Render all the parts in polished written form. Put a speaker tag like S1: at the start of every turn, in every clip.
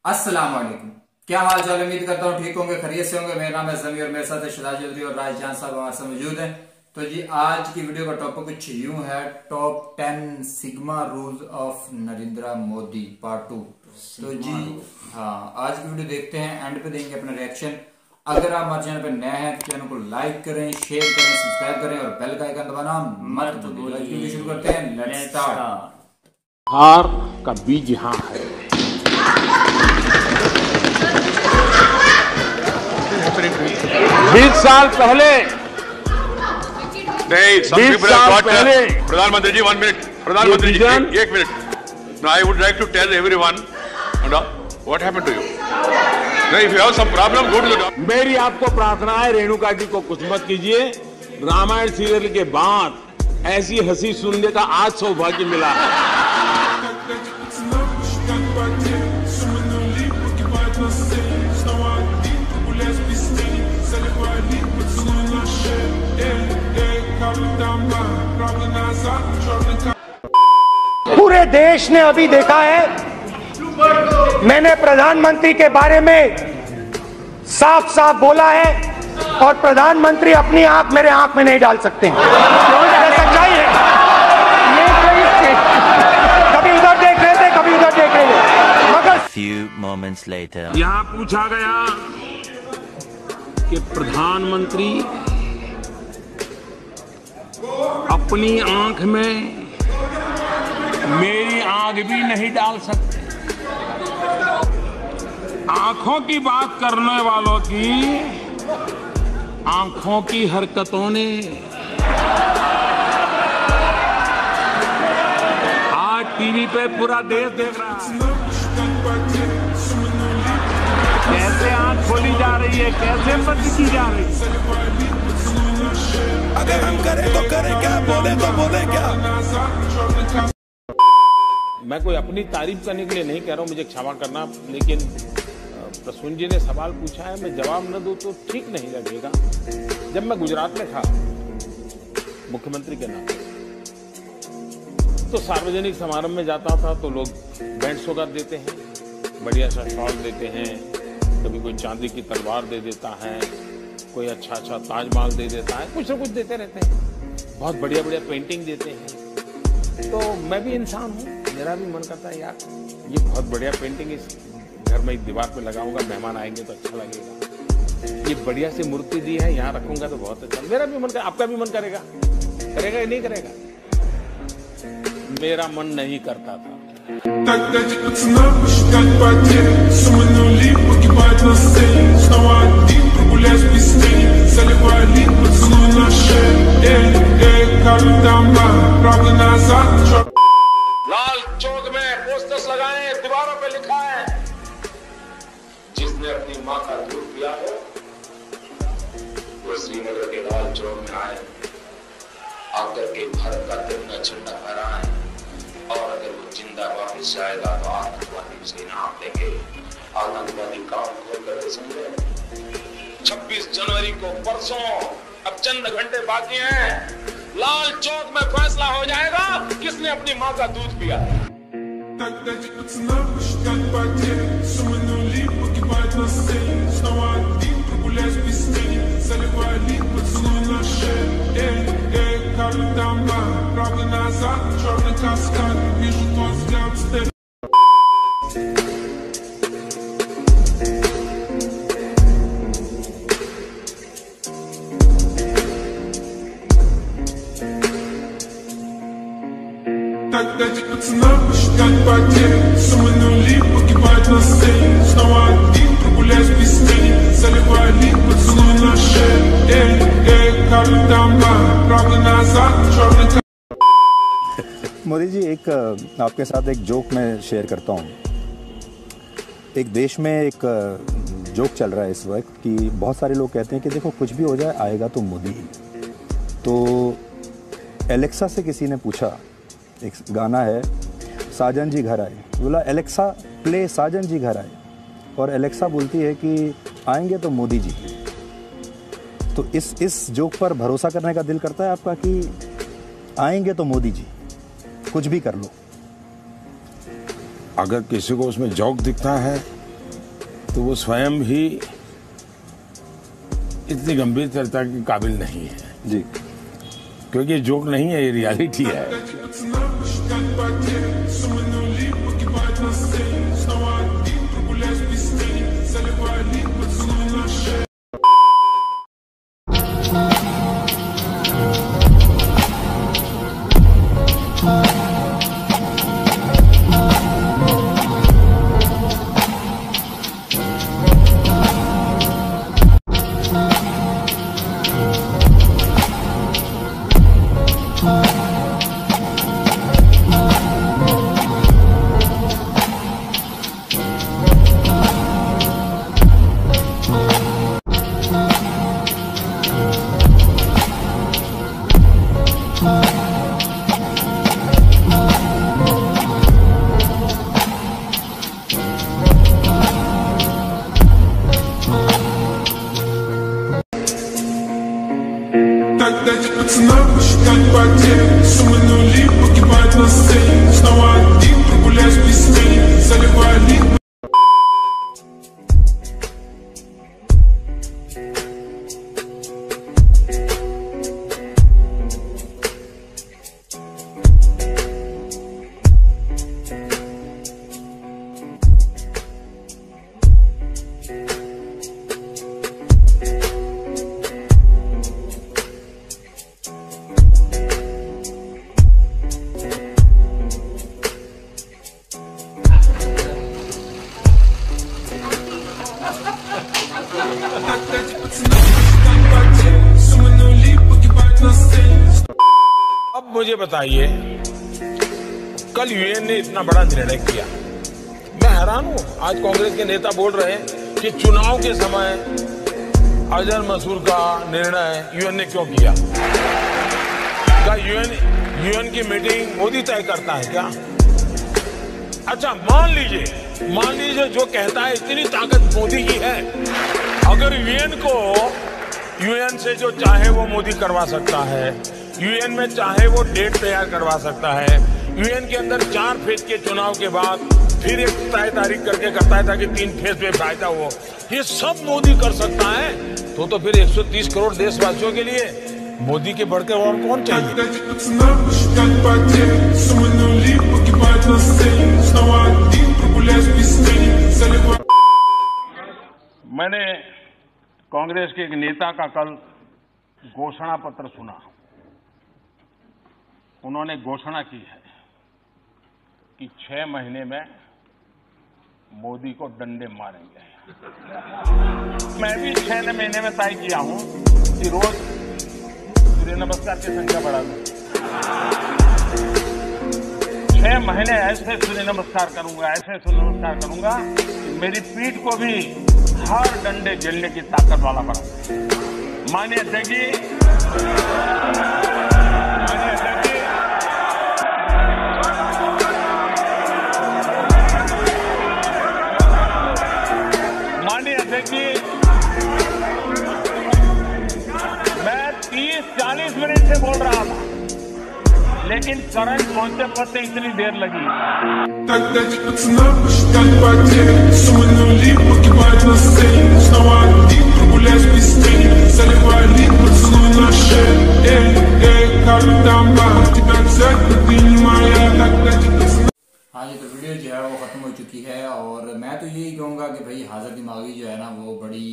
S1: अस्सलाम वालेकुम। क्या हाल चाल, उम्मीद करता हूँ ठीक होंगे, खैरियत से होंगे। मेरा नाम है जमी और मेरे साथ शहजाद चौधरी और राजजान साहब हमारे साथ मौजूद हैं। तो जी आज की वीडियो का टॉपिक कुछ यूं है, top 10 sigma rules of Narendra Modi part 2। तो जी हाँ, आज की वीडियो देखते हैं, एंड पे देंगे अपना रिएक्शन। अगर आप हमारे चैनल पर नए हैं तो चैनल को लाइक करें, शेयर करें, सब्सक्राइब करें और बेल का आइकन दबाना मत भूलिए। शुरू करते हैं, लेट्स स्टार्ट।
S2: हार का बीज यहाँ है। 20 साल पहले
S3: नहीं, some people have got प्रधानमंत्री जी 1 मिनट, प्रधानमंत्री जी 1 minute. Now I would like to tell everyone what happened to you. Now if you have some problem, go to the doctor.
S2: मेरी आपको प्रार्थना है, रेणुका जी को कुछ मत कीजिए। रामायण सीरियल के बाद ऐसी हंसी सुनने का आज सौभाग्य मिला है।
S4: पूरे देश ने अभी देखा है, मैंने प्रधानमंत्री के बारे में साफ साफ बोला है और प्रधानमंत्री अपनी आंख मेरे आंख में नहीं डाल सकते हैं। सच्चाई है, कभी उधर देख रहे थे, कभी उधर देख रहे थे, मगर
S5: few moments later
S2: यहाँ पूछा गया कि प्रधानमंत्री अपनी आंख में मेरी आंख भी नहीं डाल सकते। आंखों की बात करने वालों की आंखों की हरकतों ने आज टीवी पे पूरा देश देख रहा है। कैसे आंख खोली जा रही है, कैसे बंद की जा रही है।
S6: अगर हम करें तो करें क्या, बोले तो बोले क्या।
S2: मैं कोई अपनी तारीफ करने के लिए नहीं कह रहा हूं, मुझे क्षमा करना, लेकिन प्रसून जी ने सवाल पूछा है, मैं जवाब न दूं तो ठीक नहीं लगेगा। जब मैं गुजरात में था मुख्यमंत्री के नाते, तो सार्वजनिक समारोह में जाता था तो लोग बैंड सौगात देते हैं, बढ़िया सा शॉल देते हैं, कभी कोई चांदी की तलवार दे देता है, कोई अच्छा अच्छा ताजमहल दे देता है, कुछ न कुछ देते रहते हैं, बहुत बढ़िया बढ़िया पेंटिंग देते हैं। तो मैं भी इंसान हूँ, मेरा भी मन करता है यार ये बहुत बढ़िया पेंटिंग इस घर में एक दीवार पे लगाऊंगा, मेहमान आएंगे तो अच्छा लगेगा। ये बढ़िया सी मूर्ति दी है, यहाँ रखूंगा तो बहुत अच्छा। मेरा भी मन कर, आपका भी मन करेगा, करेगा या नहीं करेगा? मेरा मन नहीं करता था।
S3: लाल चौक में पोस्टर्स लगाए, दीवारों पे लिखा है, जिसने अपनी मां का दूध पिया हो वो श्रीनगर के लाल चौक में आए, आकर के भारत का तिरंगा झंडा फहराए, और अगर वो जिंदा वापस जाएगा तो आतंकवादी उसे इनाम देंगे। आतंकवादी काम खोल करके समझे। 26 जनवरी को परसों, अब चंद घंटे बाकी हैं, लाल चौक में फैसला हो जाएगा किसने अपनी मां का दूध पिया।
S7: Тогда пацана посчитать потери, суммы нули погибать на сцене. Снова один прогуляюсь без тени, заливая лик, поцелуй на шею. Эй, эй, как там, правда назад, черный.
S8: मोदी जी, एक आपके साथ एक जोक मैं शेयर करता हूँ। एक देश में एक जोक चल रहा है इस वक्त कि बहुत सारे लोग कहते हैं कि देखो कुछ भी हो जाए आएगा तो मोदी ही। तो एलेक्सा से किसी ने पूछा, एक गाना है साजन जी घर आए, बोला एलेक्सा प्ले साजन जी घर आए, और एलेक्सा बोलती है कि आएंगे तो मोदी जी। तो इस जोक पर भरोसा करने का दिल करता है आपका कि आएंगे तो मोदी जी, कुछ भी कर लो।
S6: अगर किसी को उसमें जोक दिखता है
S2: तो वो स्वयं भी इतनी गंभीर चर्चा के काबिल नहीं है
S8: जी,
S2: क्योंकि ये जोक नहीं है, ये रियलिटी है।
S7: Так дайте пацанам посчитать потери. Суммы нули погибают на сцене. Снова один, прогуляюсь без тени. Заливаю лик.
S2: अब मुझे बताइए, कल यूएन ने इतना बड़ा निर्णय किया, मैं हैरान हूं। आज कांग्रेस के नेता बोल रहे हैं कि चुनाव के समय अजहर मसूद का निर्णय यूएन ने क्यों किया? क्या यूएन की मीटिंग मोदी तय करता है क्या? अच्छा, मान लीजिए जो कहता है इतनी ताकत मोदी की है, अगर यूएन से जो चाहे वो मोदी करवा सकता है, यूएन में चाहे वो डेट तैयार करवा सकता है, यूएन के अंदर 4 फेज के चुनाव के बाद फिर एक तय तारीख करके करता है ताकि 3 फेज में फायदा हो, ये सब मोदी कर सकता है, तो फिर 130 करोड़ देशवासियों के लिए मोदी के बढ़कर और कौन चाहिए? मैंने कांग्रेस के एक नेता का कल घोषणा पत्र सुना। उन्होंने घोषणा की है कि 6 महीने में मोदी को डंडे मारेंगे। मैं भी 6 महीने में तय किया हूं कि रोज सूर्य नमस्कार की संख्या बढ़ा दूं। 6 महीने ऐसे सूर्य नमस्कार करूंगा कि मेरी पीठ को भी हर डंडे झेलने की ताकत वाला बना। मानिए देगी, मैं 30-40 मिनट से बोल रहा था, लेकिन करंट पहुंचते इतनी देर लगी।
S1: हाँ जी, तो वीडियो जो है वो खत्म हो चुकी है और मैं तो यही कहूँगा कि भाई हाजिर दिमागी जो है ना वो बड़ी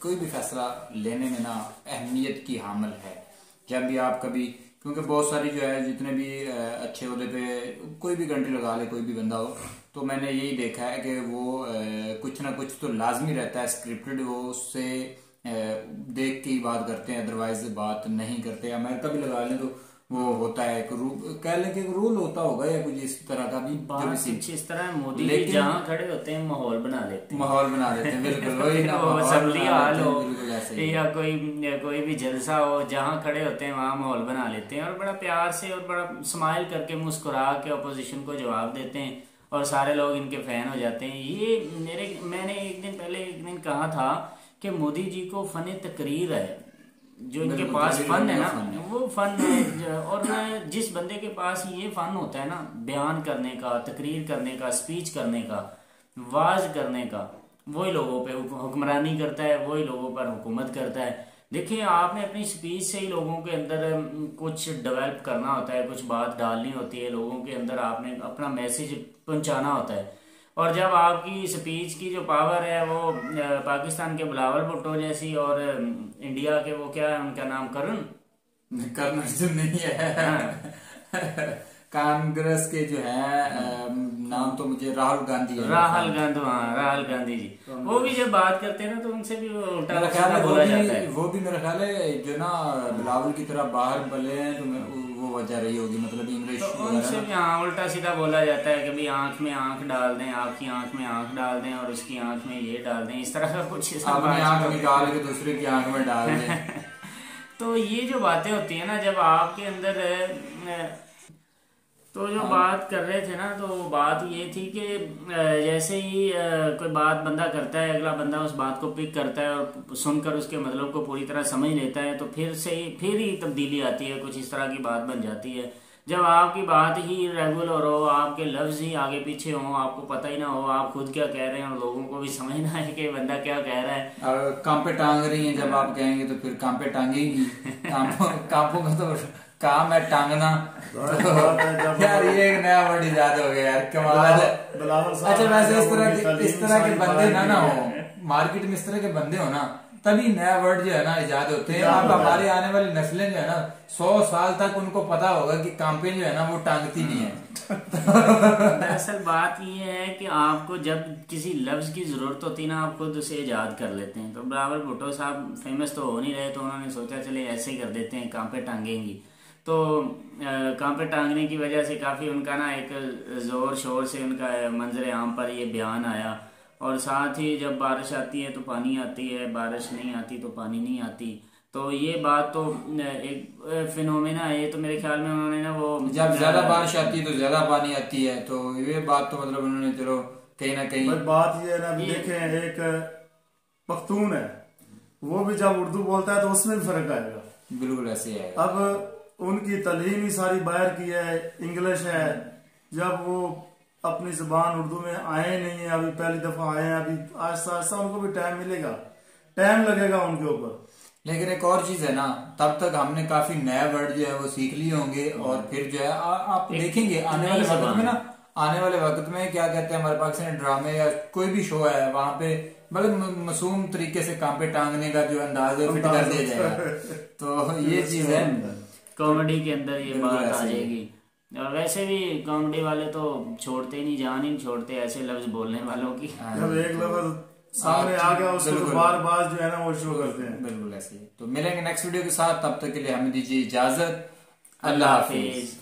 S1: कोई भी फैसला लेने में ना अहमियत की हामिल है। जब भी आप कभी, क्योंकि बहुत सारी जो है जितने भी अच्छे ओहदे पे कोई भी घंटी लगा ले कोई भी बंदा हो, तो मैंने यही देखा है कि वो कुछ ना कुछ तो लाजमी रहता है स्क्रिप्टेड, वो उससे देख के ही बात करते हैं, अदरवाइज बात नहीं करते। अमेरिका भी लगा लें तो वो होता है कह लें कि रूल होता होगा या कुछ इस तरह का भी,
S9: कुछ इस तरह मोदी जहाँ खड़े होते हैं माहौल बना लेते हैं
S1: बिल्कुल वही ना,
S9: असेंबली हाल हो या कोई भी जलसा हो, जहाँ खड़े होते हैं वहाँ माहौल बना लेते हैं और बड़ा प्यार से और बड़ा स्माइल करके मुस्कुरा के अपोजिशन को जवाब देते हैं और सारे लोग इनके फैन हो जाते हैं। ये मैंने एक दिन कहा था कि मोदी जी को फन तकरीर है, जो इनके पास फन है ना वो फन है। और जिस बंदे के पास ये फन होता है ना बयान करने का, तकरीर करने का, स्पीच करने का, वाज करने का, वही लोगों पे हुक्मरानी करता है, वही लोगों पर हुकूमत करता है। देखिए, आपने अपनी स्पीच से ही लोगों के अंदर कुछ डेवलप करना होता है, कुछ बात डालनी होती है लोगों के अंदर, आपने अपना मैसेज पहुंचाना होता है। और जब आपकी स्पीच की जो पावर है वो पाकिस्तान के बिलावल भुट्टो जैसी और इंडिया के वो क्या है उनका नाम
S1: कर्ण अर्जुन नहीं है कांग्रेस के जो है नाम तो मुझे राहुल गांधी है,
S9: राहुल गांधी जी, वो भी जब बात करते हैं ना तो उनसे भी उल्टा बोला जाता है।
S1: वो भी मेरा ख्याल है जो ना बिलावल की तरह बाहर बले हैं तो वो वजह रही होगी, मतलब इंग्लिश
S9: तो उनसे भी हाँ उल्टा सीधा बोला जाता है कि भाई आंख में आंख डाल दें, आपकी आंख में आंख डाल दें और उसकी आंख में ये डाल दें, इस तरह का कुछ
S1: अपनी आंख निकाल के दूसरे की आंख में डाल दें।
S9: तो ये जो बातें होती है ना जब आपके अंदर, तो जो बात कर रहे थे ना, तो बात ये थी कि जैसे ही कोई बात बंदा करता है, अगला बंदा उस बात को पिक करता है और सुनकर उसके मतलब को पूरी तरह समझ लेता है, तो फिर ही तब्दीली आती है, कुछ इस तरह की बात बन जाती है। जब आपकी बात ही रेगुलर हो, आपके लफ्ज ही आगे पीछे हो, आपको पता ही ना हो आप खुद क्या कह रहे हैं और लोगों को भी समझना है कि बंदा क्या कह रहा है।
S1: और काम पे टांग रही है, जब आप कहेंगे तो फिर काम पे टांगेगी। कांपों का तो काम है टांगना। तो यार ये एक नया वर्ड इजाद हो गया यार, कमाल है। अच्छा वैसे इस तरह के बंदे ना हो मार्केट में, इस तरह के बंदे हो ना तभी नया वर्ड जो है ना इजाद होते हैं। अब हमारे आने वाली नस्लें जो है ना 100 साल तक उनको पता होगा कि कांपे जो है ना वो टांगती नहीं है।
S9: दरअसल बात ये है कि आपको जब किसी लफ्ज की जरूरत होती है ना आप खुद उसे इजाद कर लेते हैं। तो बिलावल भुट्टो साहब फेमस तो हो नहीं रहे, तो उन्होंने सोचा चले ऐसे ही कर देते हैं, कांपे टांगेंगी। तो कांपे टांगने की वजह से काफ़ी उनका ना एक ज़ोर शोर से उनका मंजर आम पर ये बयान आया। और साथ ही जब बारिश आती है तो पानी आती है, बारिश नहीं आती तो पानी नहीं आती। तो ये बात तो एक फिनोमेना है, ये तो मेरे ख्याल में उन्होंने ना वो
S1: जब ज्यादा बारिश आती है तो ज्यादा पानी आती है, तो ये बात तो मतलब उन्होंने चलो कहीं ना कहीं
S10: बात ये है ना, देखें एक पख्तून है वो भी जब उर्दू बोलता है तो उसमें भी फर्क आएगा,
S1: बिल्कुल ऐसे है।
S10: अब उनकी तलीम ही सारी बाहर की है, इंग्लिश है, जब वो अपनी जुबान उर्दू में आए नहीं है, अभी पहली दफा आए हैं, अभी आहिस्ता आहिस्ता उनको भी टाइम मिलेगा, टाइम लगेगा उनके ऊपर।
S1: लेकिन एक और चीज है ना, तब तक हमने काफी नए वर्ड जो है वो सीख लिए होंगे और फिर जो है आप देखेंगे आने वाले वक्त में ना, आने वाले वक्त में क्या कहते हैं हमारे पाकिस्तानी ड्रामे या कोई भी शो है वहां पे मतलब मासूम तरीके से कांपे टांगने का जो अंदाज है फिट कर दिया जाएगा। तो ये चीज है,
S9: कॉमेडी के अंदर ये बात आ जाएगी। और वैसे भी कॉमेडी वाले तो छोड़ते ही नहीं, जान ही नहीं छोड़ते ऐसे लफ्ज बोलने वालों की।
S10: जब एक लफ्ज सामने आ गया उसको बार बार जो है ना वो शो करते हैं।
S1: बिल्कुल ऐसे। तो मिलेंगे नेक्स्ट वीडियो के साथ, तब तक के लिए हमें दीजिए इजाजत। अल्लाह हाफिज।